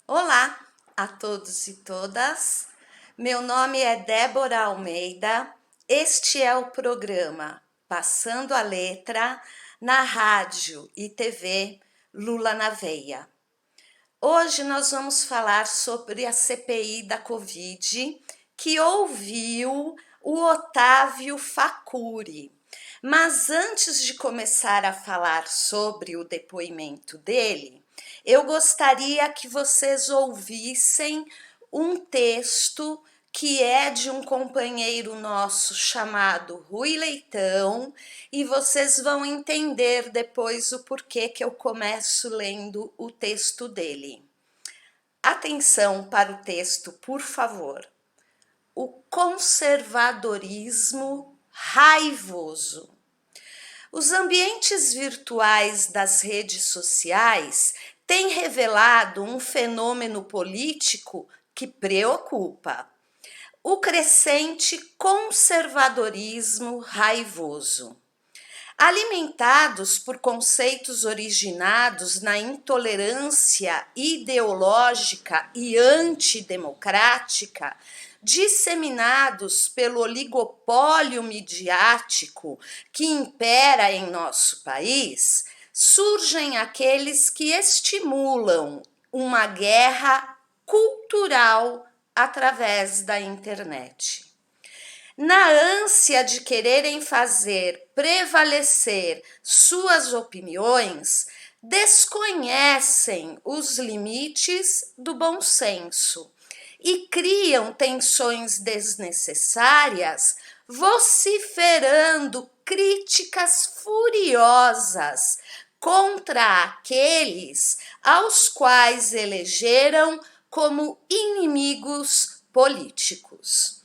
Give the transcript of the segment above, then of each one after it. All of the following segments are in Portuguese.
Olá a todos e todas. Meu nome é Débora Almeida. Este é o programa Passando a Letra na rádio e TV Lula na Veia. Hoje nós vamos falar sobre a CPI da Covid, que ouviu o Otávio Facuri. Mas antes de começar a falar sobre o depoimento dele, eu gostaria que vocês ouvissem um texto que é de um companheiro nosso chamado Rui Leitão, e vocês vão entender depois o porquê que eu começo lendo o texto dele. Atenção para o texto, por favor. O conservadorismo raivoso. Os ambientes virtuais das redes sociais têm revelado um fenômeno político que preocupa: o crescente conservadorismo raivoso. Alimentados por conceitos originados na intolerância ideológica e antidemocrática, disseminados pelo oligopólio midiático que impera em nosso país, surgem aqueles que estimulam uma guerra cultural através da internet. Na ânsia de quererem fazer prevalecer suas opiniões, desconhecem os limites do bom senso e criam tensões desnecessárias, vociferando críticas furiosas contra aqueles aos quais elegeram como inimigos políticos.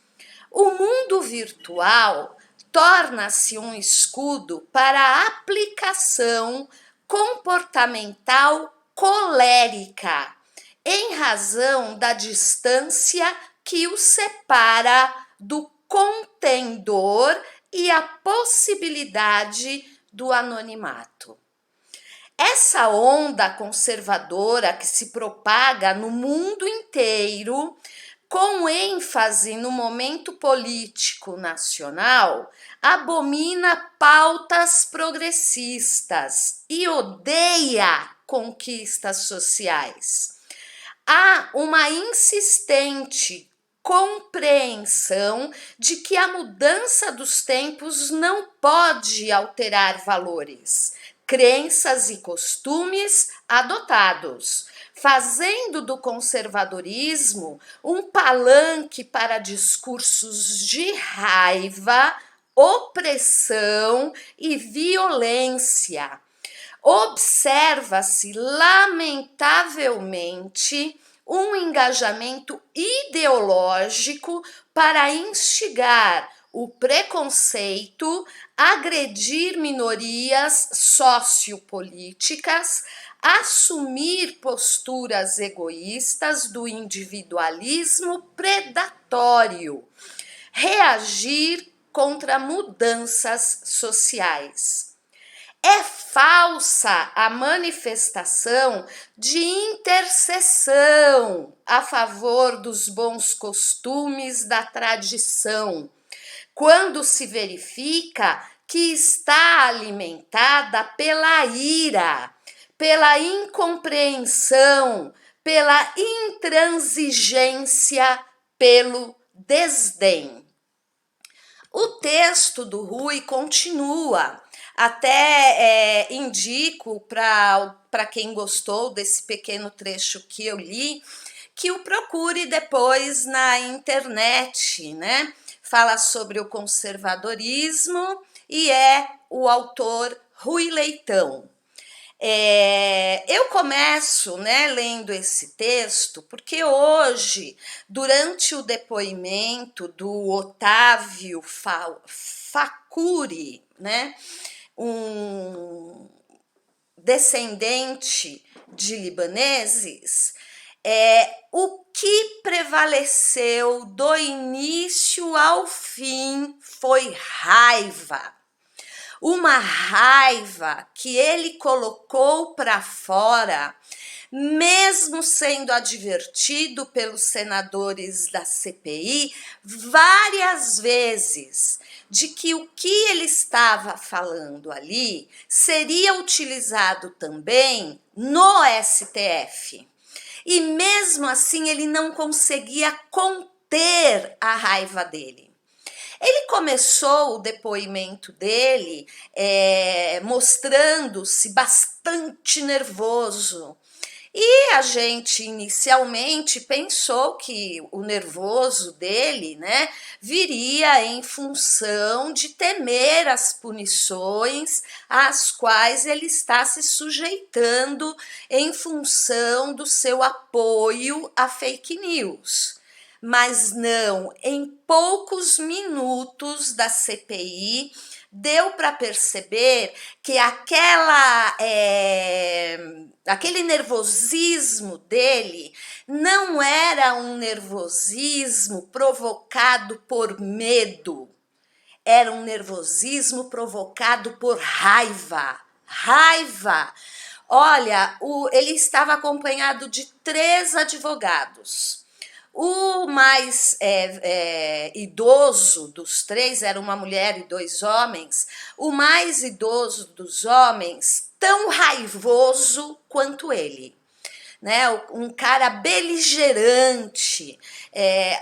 O mundo virtual torna-se um escudo para a aplicação comportamental colérica, em razão da distância que o separa do contendor e a possibilidade do anonimato. Essa onda conservadora que se propaga no mundo inteiro, com ênfase no momento político nacional, abomina pautas progressistas e odeia conquistas sociais. Há uma insistente compreensão de que a mudança dos tempos não pode alterar valores, crenças e costumes adotados, fazendo do conservadorismo um palanque para discursos de raiva, opressão e violência. Observa-se, lamentavelmente, um engajamento ideológico para instigar o preconceito, agredir minorias sociopolíticas, assumir posturas egoístas do individualismo predatório, reagir contra mudanças sociais. É falsa a manifestação de intercessão a favor dos bons costumes da tradição, quando se verifica que está alimentada pela ira, pela incompreensão, pela intransigência, pelo desdém. O texto do Rui continua. Até indico para quem gostou desse pequeno trecho que eu li, que o procure depois na internet, né? Fala sobre o conservadorismo e é o autor Rui Leitão. Eu começo, né, lendo esse texto porque hoje, durante o depoimento do Otávio Facuri, né, um descendente de libaneses, o que prevaleceu do início ao fim foi raiva. Uma raiva que ele colocou para fora mesmo sendo advertido pelos senadores da CPI várias vezes de que o que ele estava falando ali seria utilizado também no STF. E mesmo assim ele não conseguia conter a raiva dele. Ele começou o depoimento dele mostrando-se bastante nervoso. E a gente inicialmente pensou que o nervoso dele, né, viria em função de temer as punições às quais ele está se sujeitando em função do seu apoio a fake news. Mas não, em poucos minutos da CPI, deu para perceber que aquele nervosismo dele não era um nervosismo provocado por medo, era um nervosismo provocado por raiva. Raiva! Olha, ele estava acompanhado de 3 advogados. O mais idoso dos 3 era uma mulher e 2 homens. O mais idoso dos homens, tão raivoso quanto ele, né? Um cara beligerante.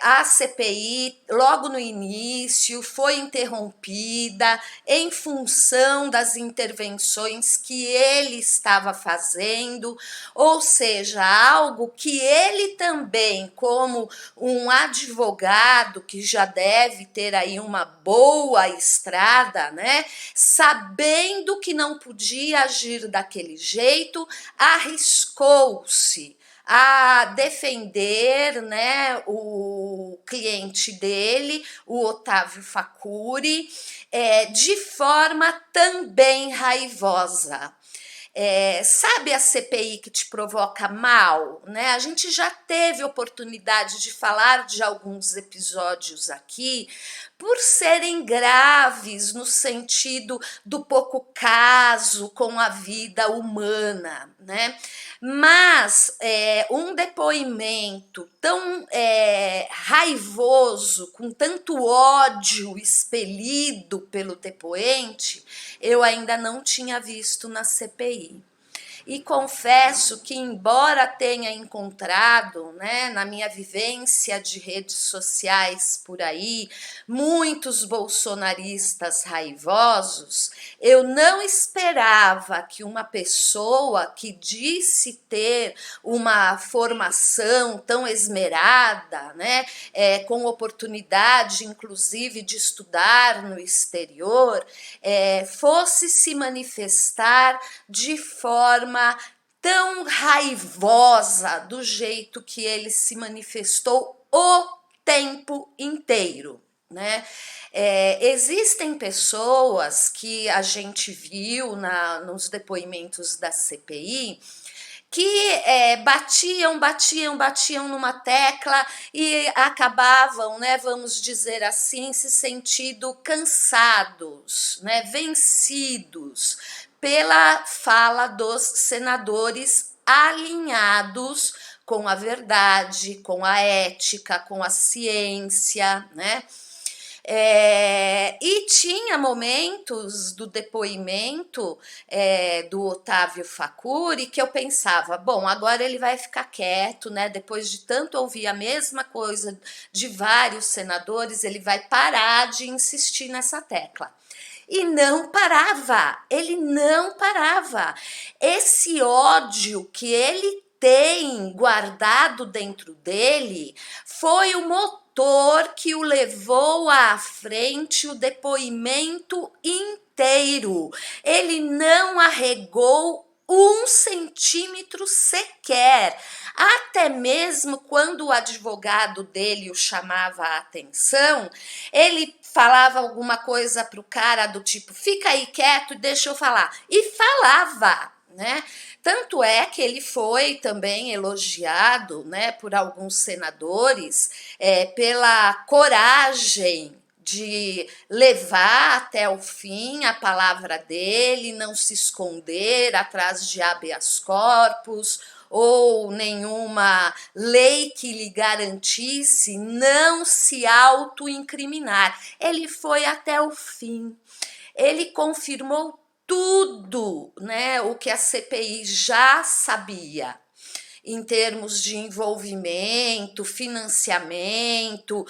A CPI, logo no início, foi interrompida em função das intervenções que ele estava fazendo, ou seja, algo que ele também, como um advogado que já deve ter aí uma boa estrada, né, sabendo que não podia agir daquele jeito, arriscou-se a defender, né, o cliente dele, o Otávio Facuri, de forma também raivosa. Sabe a CPI que te provoca mal, né? A gente já teve oportunidade de falar de alguns episódios aqui por serem graves no sentido do pouco caso com a vida humana, né? Mas um depoimento tão raivoso, com tanto ódio expelido pelo depoente, eu ainda não tinha visto na CPI. E confesso que, embora tenha encontrado, né, na minha vivência de redes sociais por aí, muitos bolsonaristas raivosos, eu não esperava que uma pessoa que disse ter uma formação tão esmerada, né, com oportunidade, inclusive, de estudar no exterior, fosse se manifestar de forma tão raivosa do jeito que ele se manifestou o tempo inteiro, né? Existem pessoas que a gente viu nos depoimentos da CPI que batiam numa tecla e acabavam, né, vamos dizer assim, se sentindo cansados, né, vencidos pela fala dos senadores alinhados com a verdade, com a ética, com a ciência, né? E tinha momentos do depoimento do Otávio Facuri que eu pensava, bom, agora ele vai ficar quieto, né? Depois de tanto ouvir a mesma coisa de vários senadores, ele vai parar de insistir nessa tecla. E não parava, ele não parava. Esse ódio que ele tem guardado dentro dele foi o motor que o levou à frente o depoimento inteiro. Ele não arregou 1 centímetro sequer. Até mesmo quando o advogado dele o chamava a atenção, ele falava alguma coisa para o cara do tipo, fica aí quieto e deixa eu falar. E falava, né? Tanto é que ele foi também elogiado, né, por alguns senadores pela coragem de levar até o fim a palavra dele, não se esconder atrás de habeas corpus ou nenhuma lei que lhe garantisse não se autoincriminar. Ele foi até o fim. Ele confirmou tudo, né, o que a CPI já sabia em termos de envolvimento, financiamento,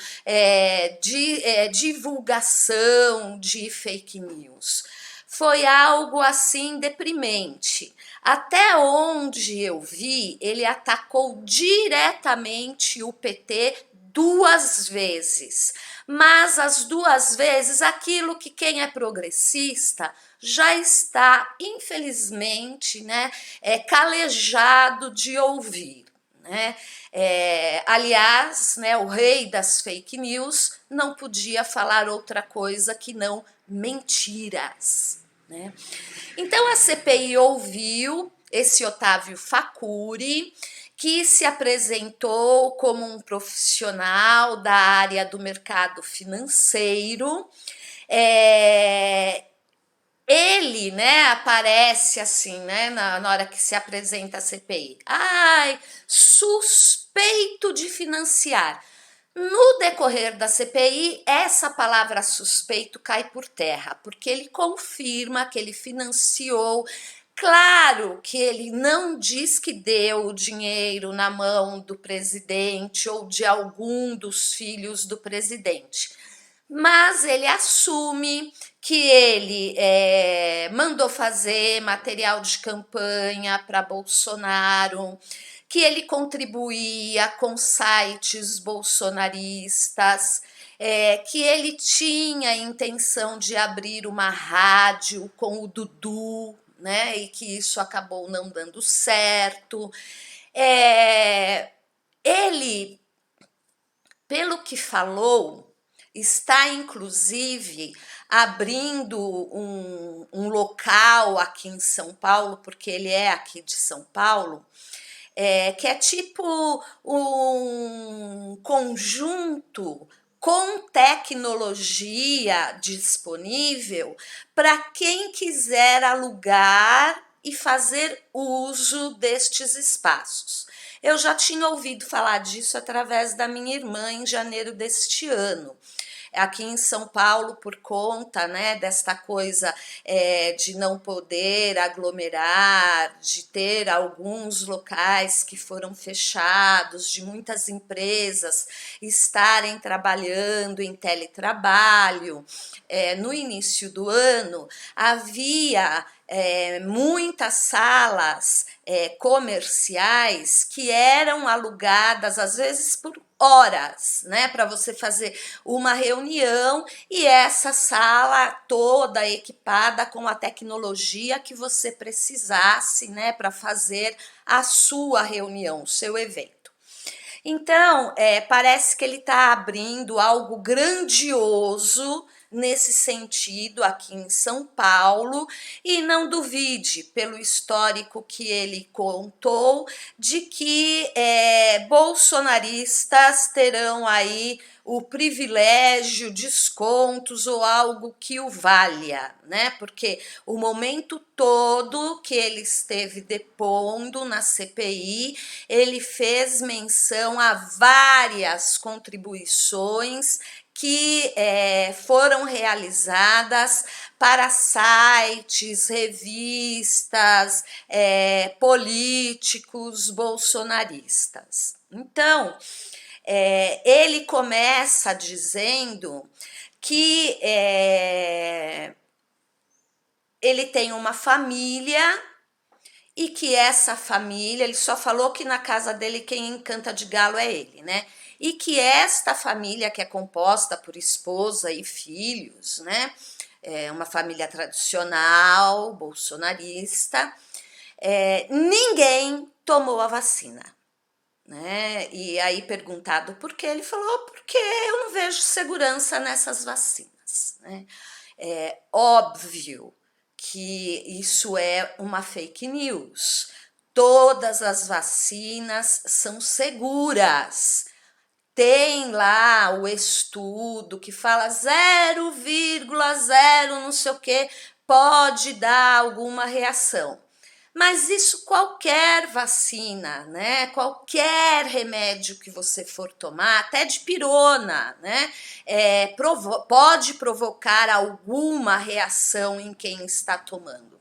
divulgação de fake news. Foi algo assim deprimente. Até onde eu vi, ele atacou diretamente o PT 2 vezes, mas as 2 vezes aquilo que quem é progressista já está, infelizmente, né, calejado de ouvir. Né? Aliás, né, o rei das fake news não podia falar outra coisa que não mentiras. Né? Então a CPI ouviu esse Otávio Facuri, que se apresentou como um profissional da área do mercado financeiro. Ele, né, aparece assim, né, na hora que se apresenta a CPI. Ai, suspeito de financiar. No decorrer da CPI, essa palavra suspeito cai por terra, porque ele confirma que ele financiou. Claro que ele não diz que deu o dinheiro na mão do presidente ou de algum dos filhos do presidente, mas ele assume que ele mandou fazer material de campanha para Bolsonaro, que ele contribuía com sites bolsonaristas, que ele tinha a intenção de abrir uma rádio com o Dudu, né, e que isso acabou não dando certo. Ele, pelo que falou, está inclusive abrindo um local aqui em São Paulo, porque ele é aqui de São Paulo, que é tipo um conjunto com tecnologia disponível para quem quiser alugar e fazer uso destes espaços. Eu já tinha ouvido falar disso através da minha irmã em janeiro deste ano. Aqui em São Paulo, por conta, né, desta coisa de não poder aglomerar, de ter alguns locais que foram fechados, de muitas empresas estarem trabalhando em teletrabalho, no início do ano havia muitas salas comerciais que eram alugadas às vezes por horas, né, para você fazer uma reunião, e essa sala toda equipada com a tecnologia que você precisasse, né, para fazer a sua reunião, o seu evento. Então, parece que ele está abrindo algo grandioso nesse sentido aqui em São Paulo, e não duvide, pelo histórico que ele contou, de que bolsonaristas terão aí o privilégio, descontos ou algo que o valha, né? Porque o momento todo que ele esteve depondo na CPI, ele fez menção a várias contribuições que foram realizadas para sites, revistas, políticos bolsonaristas. Então, ele começa dizendo que ele tem uma família e que essa família, ele só falou que na casa dele quem canta de galo é ele, né? E que esta família, que é composta por esposa e filhos, né? Uma família tradicional, bolsonarista, ninguém tomou a vacina. Né? E aí, perguntado por quê, ele falou: porque eu não vejo segurança nessas vacinas. Né? É óbvio que isso é uma fake news. Todas as vacinas são seguras. Tem lá o estudo que fala 0,0 não sei o que pode dar alguma reação. Mas isso qualquer vacina, né? Qualquer remédio que você for tomar, até de pirona, né? Pode provocar alguma reação em quem está tomando.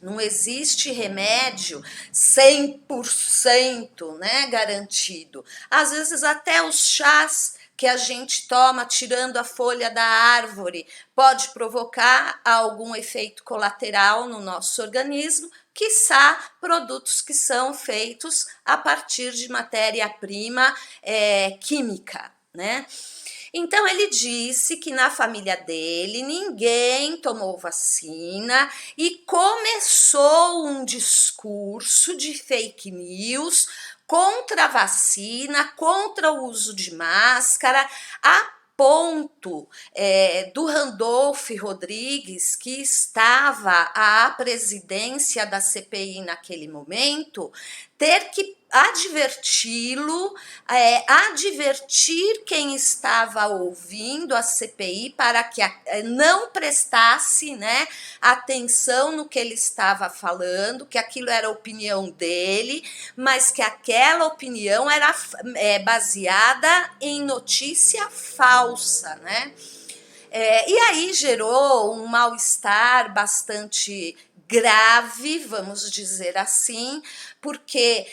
Não existe remédio 100%, né, garantido. Às vezes até os chás que a gente toma tirando a folha da árvore pode provocar algum efeito colateral no nosso organismo, quiçá produtos que são feitos a partir de matéria-prima química, né? Então ele disse que na família dele ninguém tomou vacina e começou um discurso de fake news contra a vacina, contra o uso de máscara, a ponto do Randolph Rodrigues, que estava à presidência da CPI naquele momento, ter que adverti-lo, advertir quem estava ouvindo a CPI para que não prestasse, né, atenção no que ele estava falando, que aquilo era a opinião dele, mas que aquela opinião era baseada em notícia falsa, né? E aí gerou um mal-estar bastante grave, vamos dizer assim, porque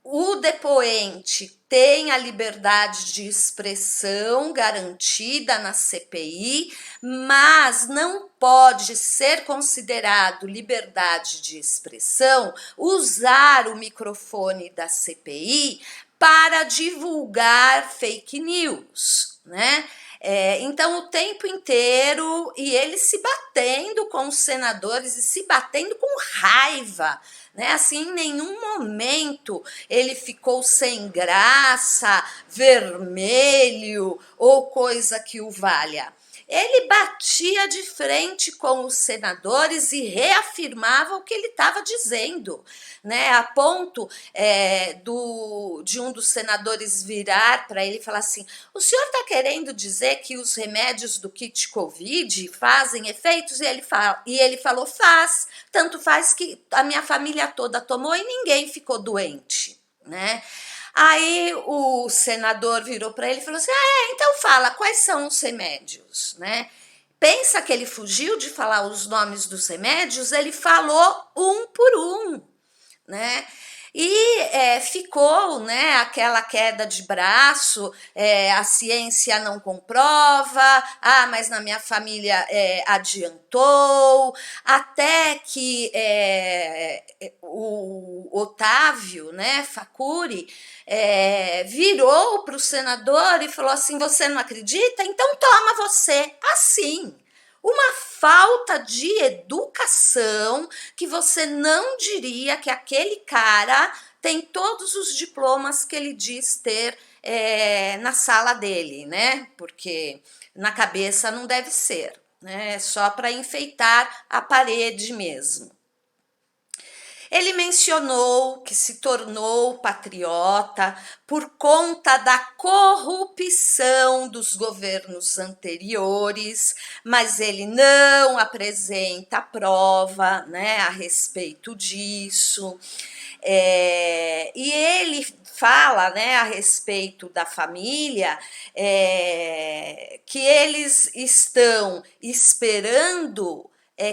o depoente tem a liberdade de expressão garantida na CPI, mas não pode ser considerado liberdade de expressão usar o microfone da CPI para divulgar fake news, né? Então, o tempo inteiro, e ele se batendo com os senadores e se batendo com raiva, né? Assim, em nenhum momento ele ficou sem graça, vermelho ou coisa que o valha. Ele batia de frente com os senadores e reafirmava o que ele estava dizendo, né? A ponto de um dos senadores virar para ele e falar assim: o senhor está querendo dizer que os remédios do kit Covid fazem efeitos? E ele falou: faz, tanto faz que a minha família toda tomou e ninguém ficou doente, né? Aí o senador virou para ele e falou assim: então fala, quais são os remédios, né? Pensa que ele fugiu de falar os nomes dos remédios? Ele falou um por um, né? E ficou, né, aquela queda de braço, a ciência não comprova, mas na minha família adiantou, até que o Otávio, né, Facuri, virou para o senador e falou assim: você não acredita? Então toma você, assim. Uma falta de educação que você não diria que aquele cara tem todos os diplomas que ele diz ter na sala dele, né? Porque na cabeça não deve ser, né? Só para enfeitar a parede mesmo. Ele mencionou que se tornou patriota por conta da corrupção dos governos anteriores, mas ele não apresenta prova, né, a respeito disso. E ele fala, né, a respeito da família, que eles estão esperando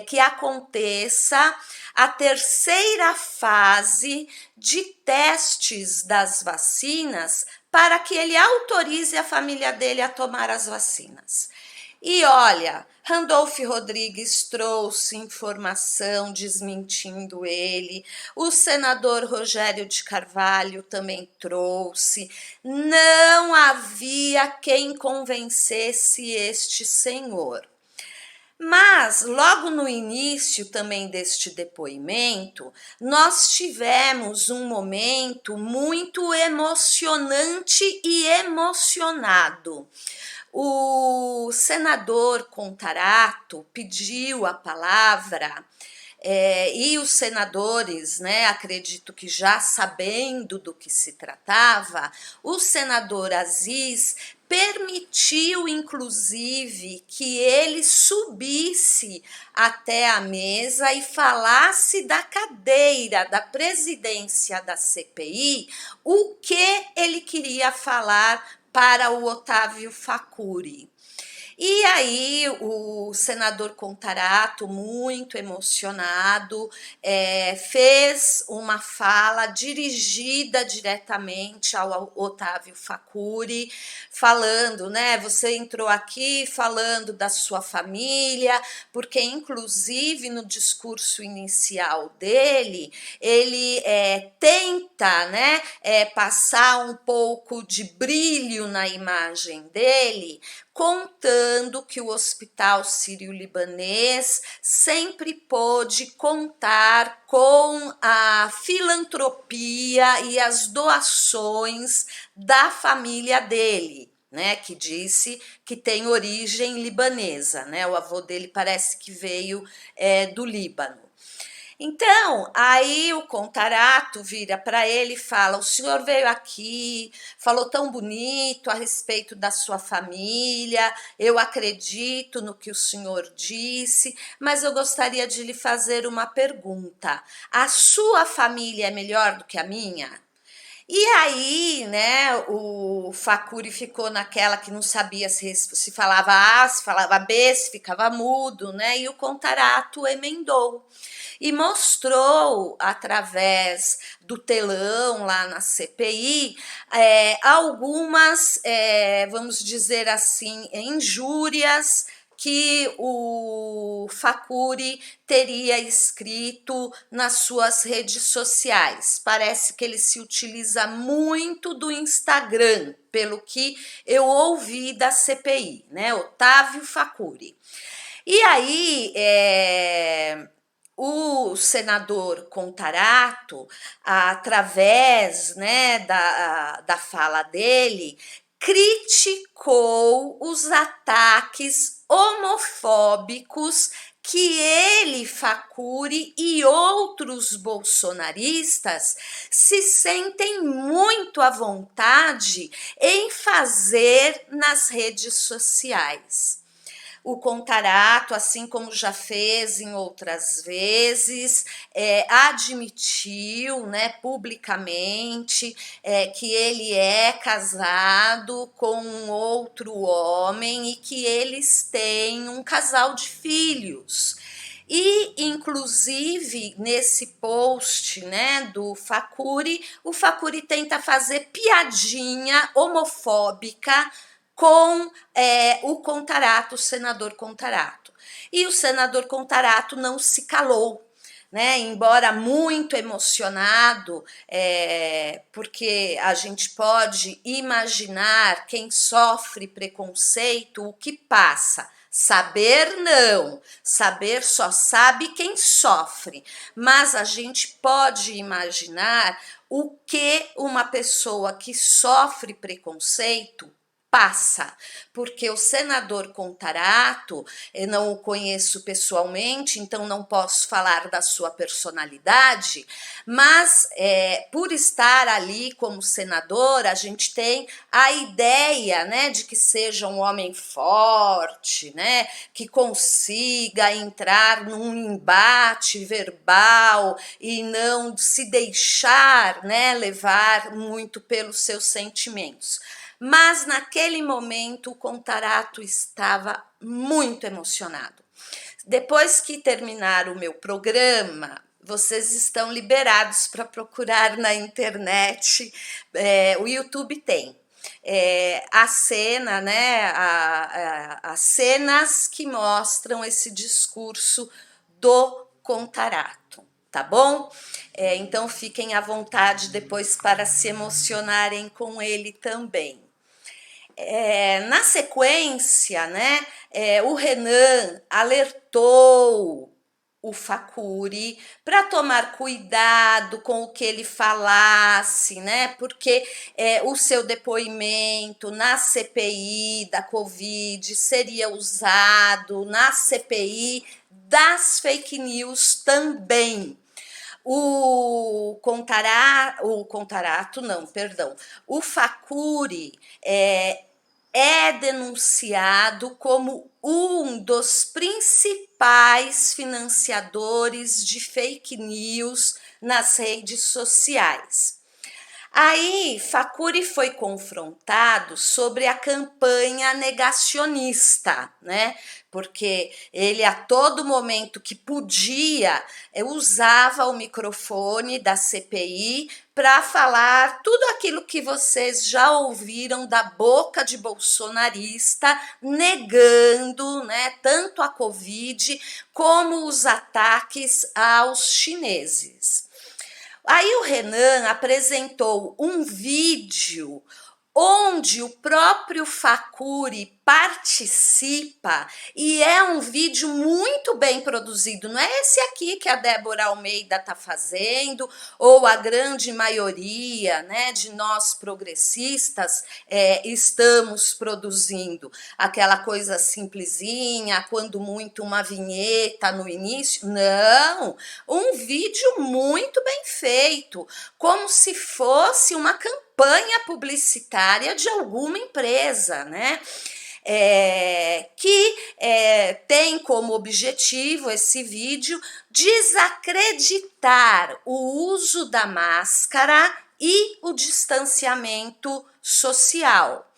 que aconteça a terceira fase de testes das vacinas para que ele autorize a família dele a tomar as vacinas. E olha, Randolph Rodrigues trouxe informação desmentindo ele, o senador Rogério de Carvalho também trouxe. Não havia quem convencesse este senhor. Mas, logo no início também deste depoimento, nós tivemos um momento muito emocionante e emocionado. O senador Contarato pediu a palavra e os senadores, né, acredito que já sabendo do que se tratava, o senador Aziz permitiu, inclusive, que ele subisse até a mesa e falasse da cadeira da presidência da CPI, o que ele queria falar para o Otávio Facuri. E aí o senador Contarato, muito emocionado, fez uma fala dirigida diretamente ao Otávio Facuri, falando, né, você entrou aqui falando da sua família, porque inclusive no discurso inicial dele, ele tenta, né, passar um pouco de brilho na imagem dele, contando que o Hospital Sírio-Libanês sempre pôde contar com a filantropia e as doações da família dele, né, que disse que tem origem libanesa, né, o avô dele parece que veio do Líbano. Então, aí o Contarato vira para ele e fala: o senhor veio aqui, falou tão bonito a respeito da sua família, eu acredito no que o senhor disse, mas eu gostaria de lhe fazer uma pergunta. A sua família é melhor do que a minha? E aí, né, o Facuri ficou naquela que não sabia se falava A, se falava B, se ficava mudo, né, e o Contarato emendou e mostrou através do telão lá na CPI algumas, vamos dizer assim, injúrias que o Facuri teria escrito nas suas redes sociais. Parece que ele se utiliza muito do Instagram, pelo que eu ouvi da CPI, né? Otávio Facuri. E aí, o senador Contarato, através, né, da fala dele, criticou os ataques homofóbicos que ele, Facuri e outros bolsonaristas se sentem muito à vontade em fazer nas redes sociais. O Contarato, assim como já fez em outras vezes, admitiu, né, publicamente que ele é casado com um outro homem e que eles têm um casal de filhos. E, inclusive, nesse post, né, do Facuri, o Facuri tenta fazer piadinha homofóbica com o Contarato, o senador Contarato. E o senador Contarato não se calou, né? Embora muito emocionado, porque a gente pode imaginar quem sofre preconceito, o que passa. Saber não, saber só sabe quem sofre, mas a gente pode imaginar o que uma pessoa que sofre preconceito passa, porque o senador Contarato, eu não o conheço pessoalmente, então não posso falar da sua personalidade, mas por estar ali como senador, a gente tem a ideia, né, de que seja um homem forte, né, que consiga entrar num embate verbal e não se deixar, né, levar muito pelos seus sentimentos. Mas naquele momento o Contarato estava muito emocionado. Depois que terminar o meu programa, vocês estão liberados para procurar na internet, o YouTube tem. A cena, né, as cenas que mostram esse discurso do Contarato, tá bom? Então fiquem à vontade depois para se emocionarem com ele também. Na sequência, né, o Renan alertou o Facuri para tomar cuidado com o que ele falasse, né, porque o seu depoimento na CPI da Covid seria usado na CPI das fake news também. O Facuri é denunciado como um dos principais financiadores de fake news nas redes sociais. Aí, Facuri foi confrontado sobre a campanha negacionista, né? Porque ele, a todo momento que podia, usava o microfone da CPI para falar tudo aquilo que vocês já ouviram da boca de bolsonarista, negando, né, tanto a Covid como os ataques aos chineses. Aí o Renan apresentou um vídeo onde o próprio Facuri participa e é um vídeo muito bem produzido. Não é esse aqui que a Débora Almeida está fazendo, ou a grande maioria, né, de nós progressistas estamos produzindo. Aquela coisa simplesinha, quando muito uma vinheta no início. Não, um vídeo muito bem feito, como se fosse uma campanha publicitária de alguma empresa, né? Tem como objetivo esse vídeo desacreditar o uso da máscara e o distanciamento social.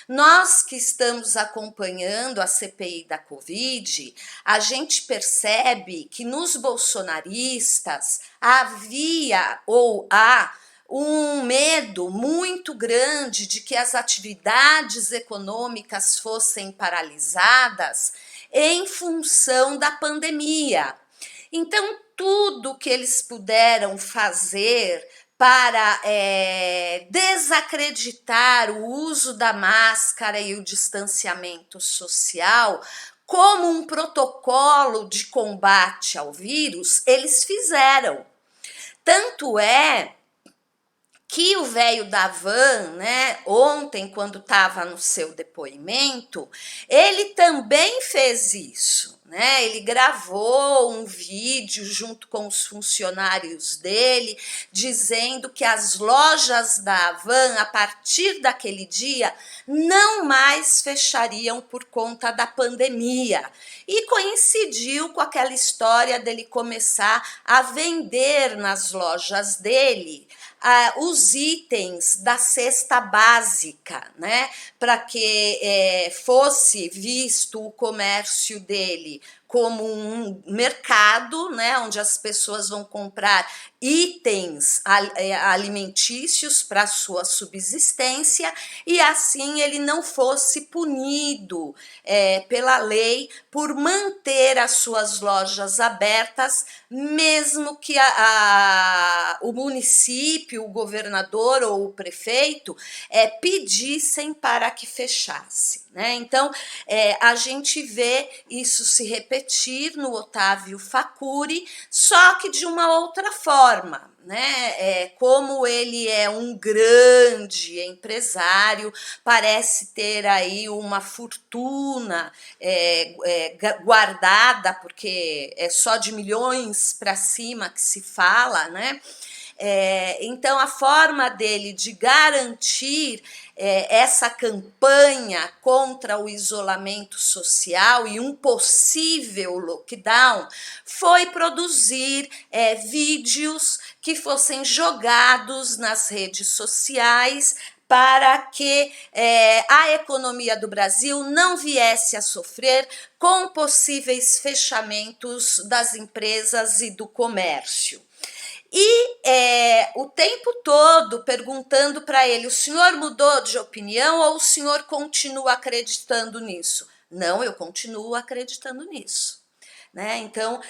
Nós que estamos acompanhando a CPI da Covid, a gente percebe que nos bolsonaristas havia ou há um medo muito grande de que as atividades econômicas fossem paralisadas em função da pandemia. Então, tudo que eles puderam fazer para desacreditar o uso da máscara e o distanciamento social como um protocolo de combate ao vírus, eles fizeram. Tanto é que o velho da van, né, ontem, quando estava no seu depoimento, ele também fez isso, né? Ele gravou um vídeo junto com os funcionários dele, dizendo que as lojas da van, a partir daquele dia, não mais fechariam por conta da pandemia. E coincidiu com aquela história dele começar a vender nas lojas dele os itens da cesta básica, né, para que fosse visto o comércio dele como um mercado, né, onde as pessoas vão comprar itens alimentícios para sua subsistência, e assim ele não fosse punido pela lei por manter as suas lojas abertas, mesmo que o município, o governador ou o prefeito pedissem para que fechasse, né? Então, a gente vê isso se repetir no Otávio Facuri, só que de uma outra forma, né? Como ele é um grande empresário, parece ter aí uma fortuna guardada, porque é só de milhões para cima que se fala, né? Então, a forma dele de garantir essa campanha contra o isolamento social e um possível lockdown foi produzir vídeos que fossem jogados nas redes sociais para que a economia do Brasil não viesse a sofrer com possíveis fechamentos das empresas e do comércio. E o tempo todo perguntando para ele: o senhor mudou de opinião ou o senhor continua acreditando nisso? Não, eu continuo acreditando nisso, né? Então,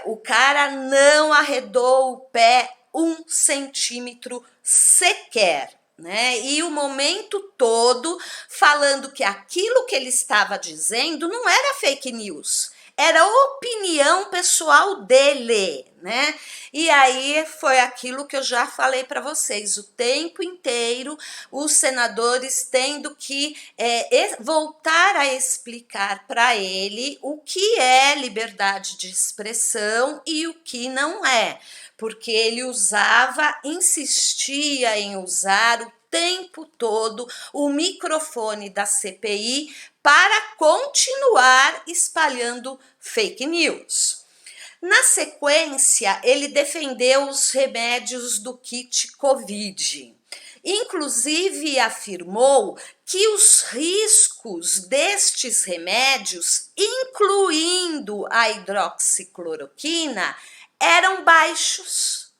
o cara não arredou o pé 1 centímetro sequer, né? E o momento todo falando que aquilo que ele estava dizendo não era fake news, era opinião pessoal dele, né? E aí foi aquilo que eu já falei para vocês, o tempo inteiro os senadores tendo que voltar a explicar para ele o que é liberdade de expressão e o que não é, porque ele insistia em usar o tempo todo o microfone da CPI para continuar espalhando fake news. Na sequência, ele defendeu os remédios do kit Covid. Inclusive afirmou que os riscos destes remédios, incluindo a hidroxicloroquina, eram baixos.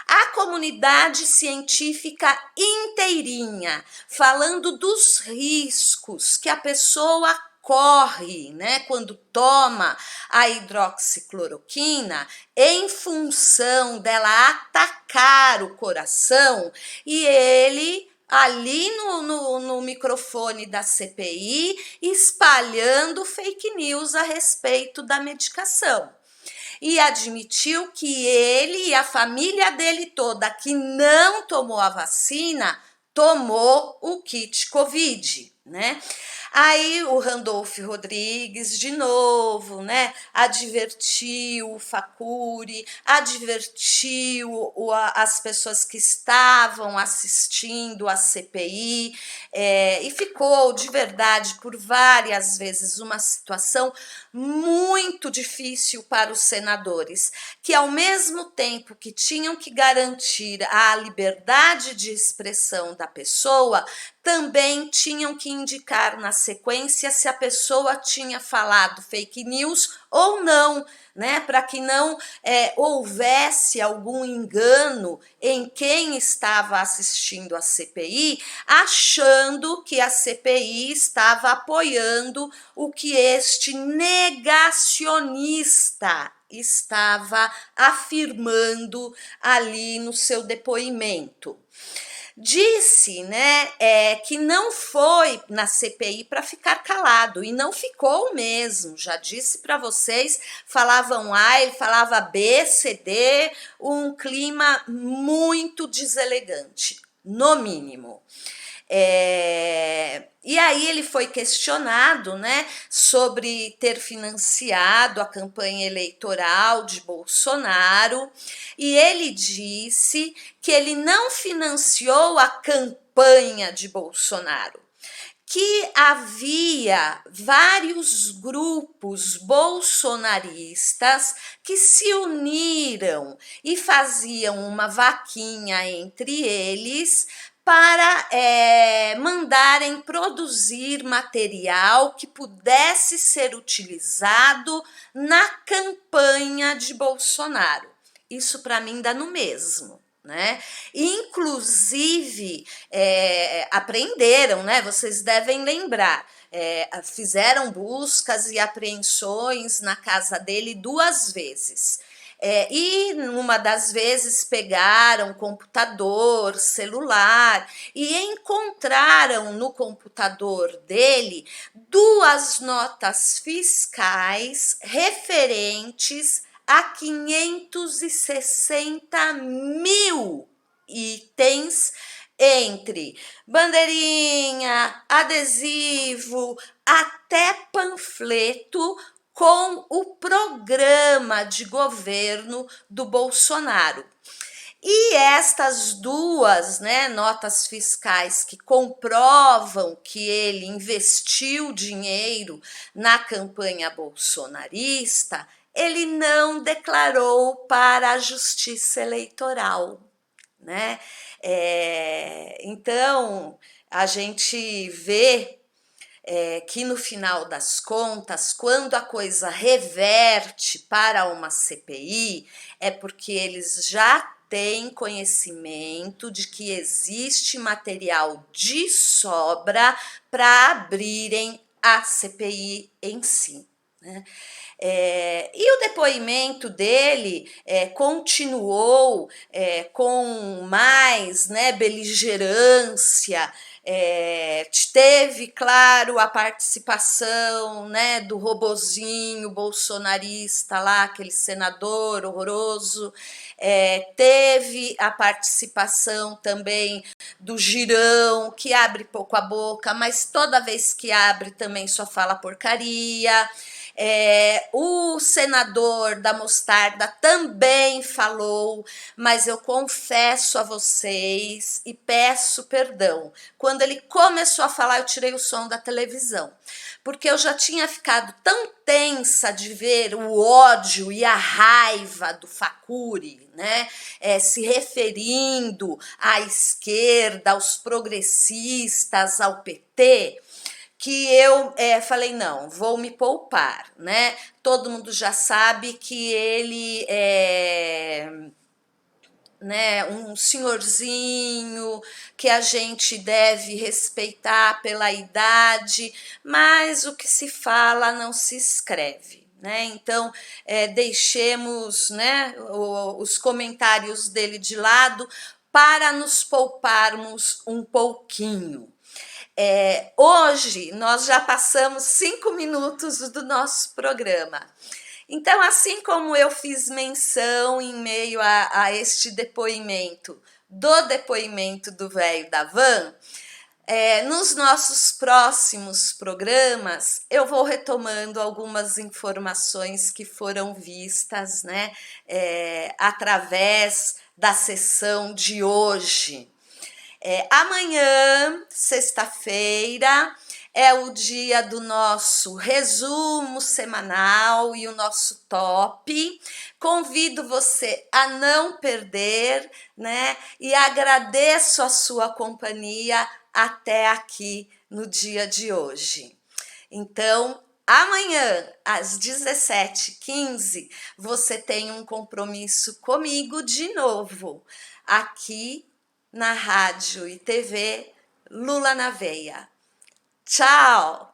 A comunidade científica inteirinha falando dos riscos que a pessoa corre, né, quando toma a hidroxicloroquina, em função dela atacar o coração, e ele ali no microfone da CPI espalhando fake news a respeito da medicação. E admitiu que ele e a família dele toda que não tomou a vacina, tomou o kit Covid, né? Aí o Randolph Rodrigues, de novo, né, advertiu o Facuri, advertiu as pessoas que estavam assistindo a CPI, e ficou, de verdade, por várias vezes, uma situação muito difícil para os senadores, que ao mesmo tempo que tinham que garantir a liberdade de expressão da pessoa, também tinham que indicar na sequência se a pessoa tinha falado fake news ou não, né, para que não houvesse algum engano em quem estava assistindo a CPI, achando que a CPI estava apoiando o que este negacionista estava afirmando ali no seu depoimento. Disse, né, que não foi na CPI para ficar calado, e não ficou mesmo, já disse para vocês, falavam A, ele falava B, C, D, um clima muito deselegante, no mínimo. E aí ele foi questionado, né, sobre ter financiado a campanha eleitoral de Bolsonaro, e ele disse que ele não financiou a campanha de Bolsonaro, que havia vários grupos bolsonaristas que se uniram e faziam uma vaquinha entre eles para mandarem produzir material que pudesse ser utilizado na campanha de Bolsonaro. Isso para mim dá no mesmo, né? Inclusive, apreenderam, né? Vocês devem lembrar, fizeram buscas e apreensões na casa dele 2 vezes. E numa das vezes pegaram computador, celular e encontraram no computador dele 2 notas fiscais referentes a 560 mil itens, entre bandeirinha, adesivo, até panfleto, com o programa de governo do Bolsonaro. E estas 2, né, notas fiscais que comprovam que ele investiu dinheiro na campanha bolsonarista, ele não declarou para a Justiça Eleitoral, né? Então, a gente vê que no final das contas, quando a coisa reverte para uma CPI, é porque eles já têm conhecimento de que existe material de sobra para abrirem a CPI em si, né? E o depoimento dele continuou com mais, né, beligerância. Teve, claro, a participação, né, do robozinho bolsonarista lá, aquele senador horroroso, teve a participação também do Girão, que abre pouco a boca, mas toda vez que abre também só fala porcaria. O senador da Mostarda também falou, mas eu confesso a vocês e peço perdão. Quando ele começou a falar, eu tirei o som da televisão, porque eu já tinha ficado tão tensa de ver o ódio e a raiva do Facuri, né, se referindo à esquerda, aos progressistas, ao PT, que eu falei, não, vou me poupar, né? Todo mundo já sabe que ele né, um senhorzinho que a gente deve respeitar pela idade, mas o que se fala não se escreve. Né? Então, deixemos, né, os comentários dele de lado para nos pouparmos um pouquinho. Hoje nós já passamos 5 minutos do nosso programa. Então, assim como eu fiz menção em meio a este depoimento, do depoimento do velho da van, nos nossos próximos programas, eu vou retomando algumas informações que foram vistas, né, através da sessão de hoje. Amanhã, sexta-feira, é o dia do nosso resumo semanal e o nosso top. Convido você a não perder, né? E agradeço a sua companhia até aqui no dia de hoje. Então, amanhã, às 17h15, você tem um compromisso comigo de novo, aqui na Rádio e TV Lula na Veia. Tchau!